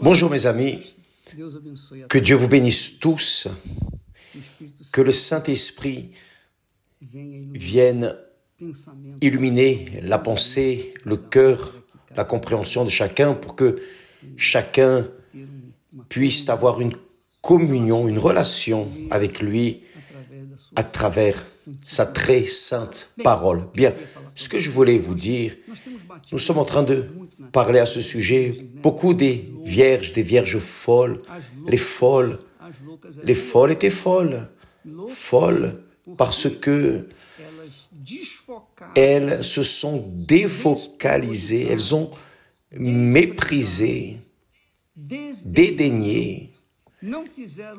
Bonjour mes amis, que Dieu vous bénisse tous, que le Saint-Esprit vienne illuminer la pensée, le cœur, la compréhension de chacun pour que chacun puisse avoir une communion, une relation avec lui à travers sa très sainte parole. Bien, ce que je voulais vous dire, nous sommes en train de parler à ce sujet, beaucoup des vierges folles, les folles étaient folles parce que elles se sont défocalisées, elles ont méprisé, dédaigné,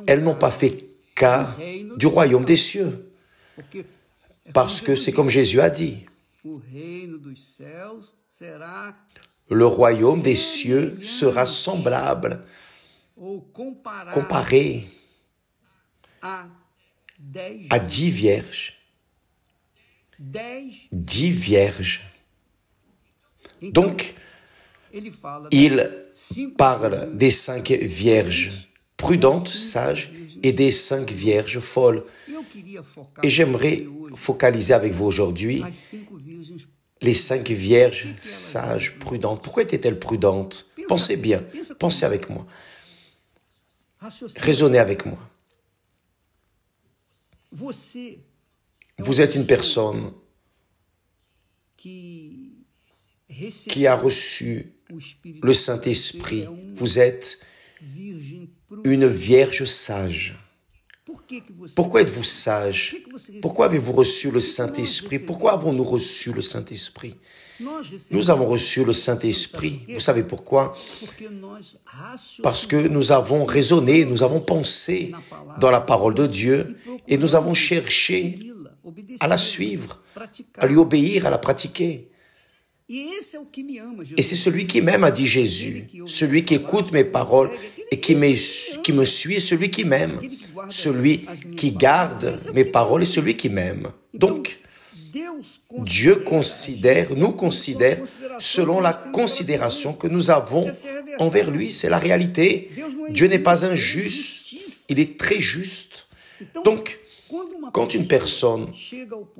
elles n'ont pas fait cas du royaume des cieux. Parce que c'est comme Jésus a dit, le royaume des cieux sera semblable, comparé à 10 vierges. 10 vierges. Donc, il parle des 5 vierges prudentes, sages, et des 5 vierges folles. Et j'aimerais focaliser avec vous aujourd'hui les 5 vierges sages, prudentes. Pourquoi étaient-elles prudentes? Pensez bien, pensez avec moi. Raisonnez avec moi. Vous êtes une personne qui a reçu le Saint-Esprit. Vous êtes une vierge sage. Pourquoi êtes-vous sage? Pourquoi avez-vous reçu le Saint-Esprit? Pourquoi avons-nous reçu le Saint-Esprit? Nous avons reçu le Saint-Esprit. Vous savez pourquoi? Parce que nous avons raisonné, nous avons pensé dans la parole de Dieu et nous avons cherché à la suivre, à lui obéir, à la pratiquer. Et c'est celui qui m'aime, a dit Jésus. Celui qui écoute mes paroles et qui me suit est celui qui m'aime. Celui qui garde mes paroles est celui qui m'aime. Donc, Dieu nous considère selon la considération que nous avons envers lui. C'est la réalité. Dieu n'est pas injuste, il est très juste. Donc, quand une personne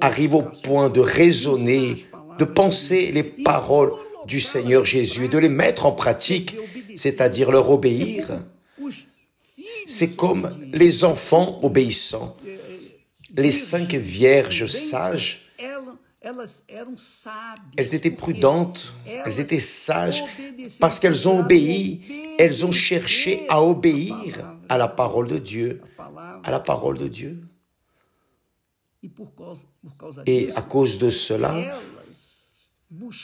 arrive au point de raisonner, de penser les paroles du Seigneur Jésus et de les mettre en pratique, c'est-à-dire leur obéir, c'est comme les enfants obéissants. Les 5 vierges sages, elles étaient prudentes, elles étaient sages parce qu'elles ont obéi, elles ont cherché à obéir à la parole de Dieu, à la parole de Dieu. Et à cause de cela,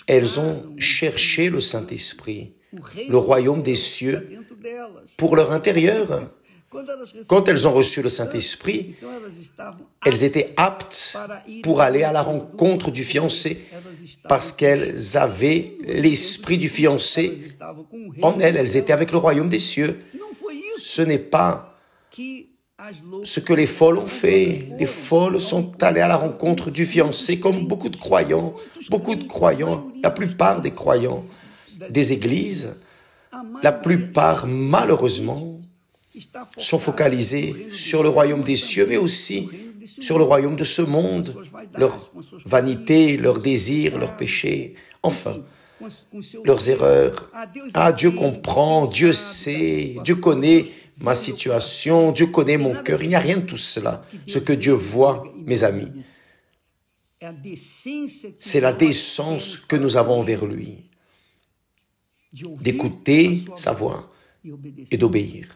elles ont cherché le Saint-Esprit, le royaume des cieux, pour leur intérieur. Quand elles ont reçu le Saint-Esprit, elles étaient aptes pour aller à la rencontre du fiancé, parce qu'elles avaient l'esprit du fiancé en elles. Elles étaient avec le royaume des cieux. Ce n'est pas ce que les folles ont fait. Les folles sont allées à la rencontre du fiancé comme beaucoup de croyants, la plupart des croyants des églises, la plupart malheureusement sont focalisés sur le royaume des cieux, mais aussi sur le royaume de ce monde, leur vanité, leurs désirs, leurs péchés, enfin, leurs erreurs. Ah, Dieu comprend, Dieu sait, Dieu connaît ma situation, Dieu connaît mon cœur. Il n'y a rien de tout cela. Ce que Dieu voit, mes amis, c'est la décence que nous avons envers lui, d'écouter sa voix et d'obéir.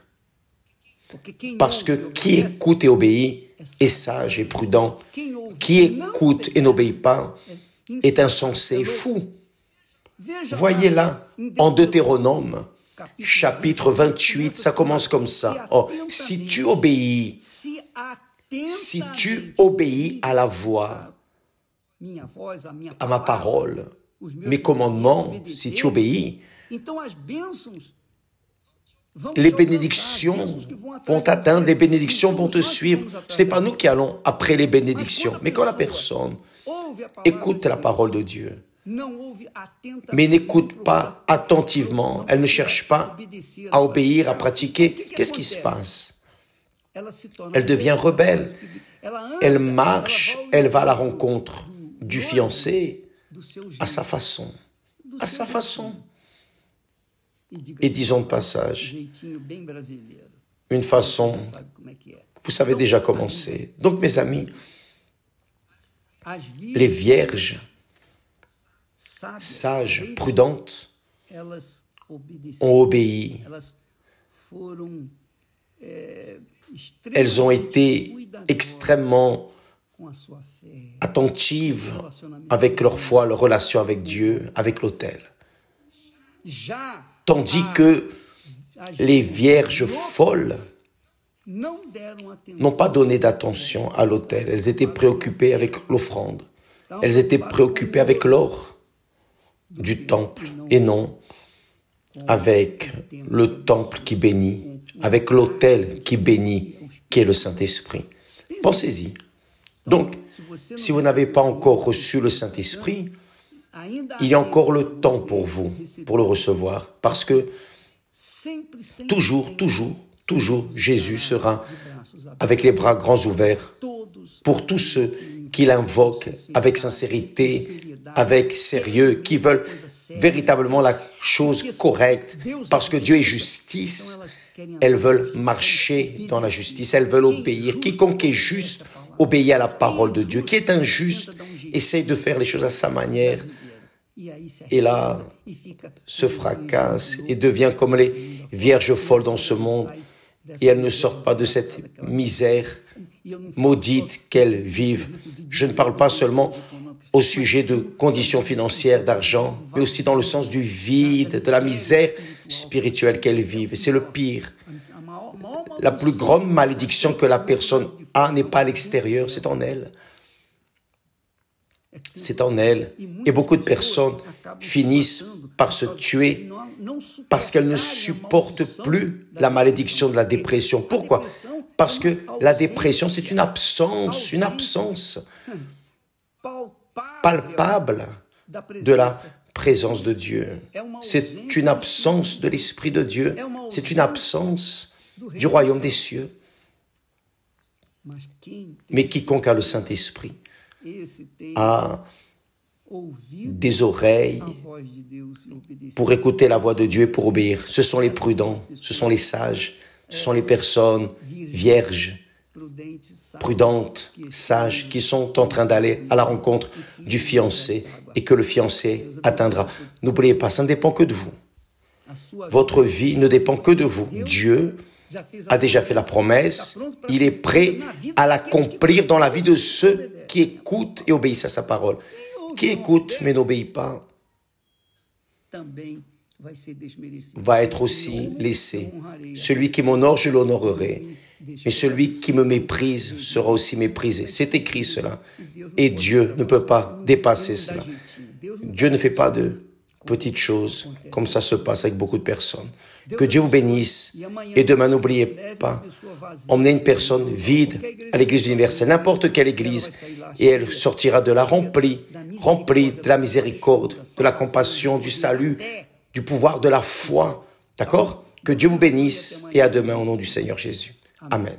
Parce que qui écoute et obéit est sage et prudent. Qui écoute et n'obéit pas est insensé et fou. Voyez là, en Deutéronome, chapitre 28, ça commence comme ça. Oh, si tu obéis à la voix, à ma parole, mes commandements, si tu obéis, les bénédictions vont t'atteindre, les bénédictions vont te suivre. Ce n'est pas nous qui allons après les bénédictions, mais quand la personne écoute la parole de Dieu, mais n'écoute pas attentivement. Elle ne cherche pas à obéir, à pratiquer. Qu'est-ce qui se passe? Elle devient rebelle. Elle marche, elle va à la rencontre du fiancé à sa façon. À sa façon. Et disons de passage, une façon, vous savez déjà comment c'est. Donc mes amis, les vierges sages, prudentes, ont obéi. Elles ont été extrêmement attentives avec leur foi, leur relation avec Dieu, avec l'autel. Tandis que les vierges folles n'ont pas donné d'attention à l'autel. Elles étaient préoccupées avec l'offrande. Elles étaient préoccupées avec l'or du temple et non avec le temple qui bénit, avec l'autel qui bénit, qui est le Saint-Esprit. Pensez-y. Donc, si vous n'avez pas encore reçu le Saint-Esprit, il y a encore le temps pour vous, pour le recevoir, parce que toujours, Jésus sera avec les bras grands ouverts pour tous ceux qui l'invoquent avec sincérité, avec sérieux, qui veulent véritablement la chose correcte, parce que Dieu est justice. Elles veulent marcher dans la justice, elles veulent obéir. Quiconque est juste obéit à la parole de Dieu. Qui est injuste essaye de faire les choses à sa manière. Et là, se fracasse et devient comme les vierges folles dans ce monde. Et elles ne sortent pas de cette misère maudite qu'elles vivent. Je ne parle pas seulement au sujet de conditions financières, d'argent, mais aussi dans le sens du vide, de la misère spirituelle qu'elles vivent. Et c'est le pire. La plus grande malédiction que la personne a n'est pas à l'extérieur, c'est en elle. C'est en elle. Et beaucoup de personnes finissent par se tuer parce qu'elles ne supportent plus la malédiction de la dépression. Pourquoi? Parce que la dépression, c'est une absence palpable de la présence de Dieu. C'est une absence de l'Esprit de Dieu. C'est une absence du royaume des cieux. Mais quiconque a le Saint-Esprit a des oreilles pour écouter la voix de Dieu et pour obéir. Ce sont les prudents, ce sont les sages, ce sont les personnes vierges, prudentes, sages, qui sont en train d'aller à la rencontre du fiancé et que le fiancé atteindra. N'oubliez pas, ça ne dépend que de vous. Votre vie ne dépend que de vous. Dieu a déjà fait la promesse. Il est prêt à l'accomplir dans la vie de ceux qui écoutent et obéissent à sa parole. Qui écoute mais n'obéit pas va être aussi laissé. Celui qui m'honore, je l'honorerai. Mais celui qui me méprise sera aussi méprisé. C'est écrit cela. Et Dieu ne peut pas dépasser cela. Dieu ne fait pas de petites choses comme ça se passe avec beaucoup de personnes. Que Dieu vous bénisse. Et demain, n'oubliez pas, emmenez une personne vide à l'église universelle, n'importe quelle église, et elle sortira de là remplie de la miséricorde, de la compassion, du salut, du pouvoir, de la foi. D'accord? Que Dieu vous bénisse et à demain au nom du Seigneur Jésus. Amen.